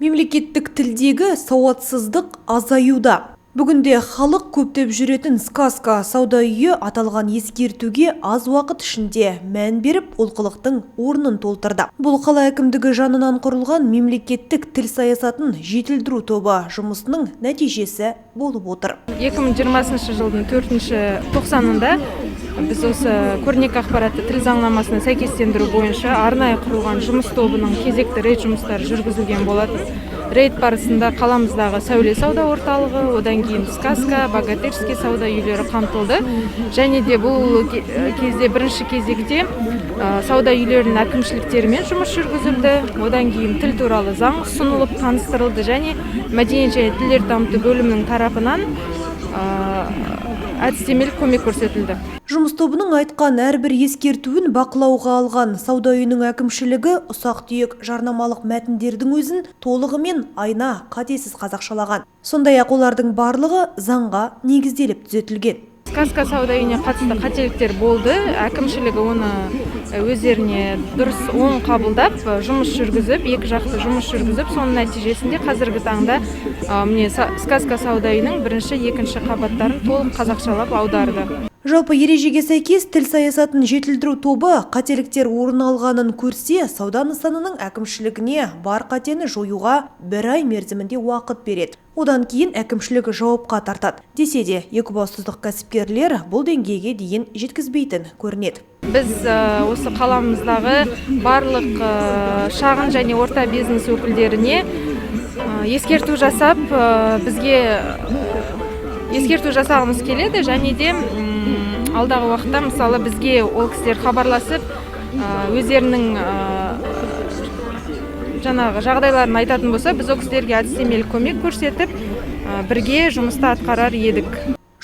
Мемлекеттік тілдегі сауатсыздық азаюда. Бүгінде халық көптеп жүретін сказка сауда үйі аталған ескертуге аз уақыт ішінде мән беріп, олқылықтың орнын толтырды. Бұл қала әкімдігі жанынан құрылған мемлекеттік тіл саясатын жетілдіру тобы жұмысының нәтижесі болып отыр. 2020 жылдың 4-тоқсанында біз осы көрнекі ақпаратты тіл заңнамасына сәйкестендіру бойынша арнайы құрылған жұмыс тобының кезекті рейд жұмыстары жүргізілген болатын. Рейд барысында қаламыздағы сәуле сауда орталығы, одан кейін сказка, богатырский сауда үйлері қамтылды. Және де бұл кезде бірінші кезекте сауда үйлерінің әкімшіліктерімен жұмыс жүргізілді. Одан кейін тіл туралы заң ұсынылып таныстырылды және мәдениет және тілдер дамыту бөлімінің тарапынан әдістемелік көмек көрсетілді. Жұмыс тобының айтқан әрбір ескертуін бақылауға алған сауда үйінің әкімшілігі ұсақ-түйек жарнамалық мәтіндердің өзін толығымен айна қатесіз қазақшалаған. Сондай-ақ олардың барлығы заңға негізделіп түзетілген. Сказка сауда үйіне қатысты қателіктер болды. Әкімшілігі оны өздеріне дұрыс оң қабылдап, жұмыс жүргізіп, екі жақты жұмыс жүргізіп, соның нәтижесінде қазіргі таңда сказка сауда үйінің бірінші, екінші қабаттарын толық қазақшалап аударды. Жалпы ережеге сәйкес тіл саясатын жетілдіру тобы қателіктер орын алғанын көрсе, сауда нысанының әкімшілігіне бар қатені жоюға 1 ай мерзімінде уақыт береді. Одан кейін әкімшілігі жауапқа тартады. Десе де, екібастұздық кәсіпкерлер бұл деңгейге дейін жеткізбейтін көрінеді. Біз осы қаламыздағы барлық шағын және орта бизнес өкілдеріне ескерту жасап, бізге ескерту жасағымыз келеді, және де алдағы уақытта мысалы бізге ол кісілер хабарласып, өздерінің жағдайларын айтатын болса, біз ол кісілерге әдістемелік көмек көрсетіп, бірге жұмысты атқарар едік.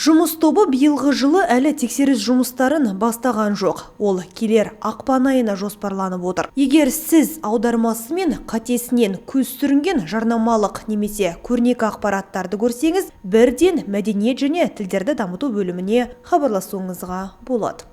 Жұмыс тобы биылғы жылы әлі тексеріс жұмыстарын бастаған жоқ. Ол келер ақпан айына жоспарланып отыр. Егер сіз аудармасы мен қатесінен көз сүрінген жарнамалық немесе көрнекі ақпараттарды көрсеңіз, бірден мәдениет және тілдерді дамыту бөліміне хабарласуыңызға болады.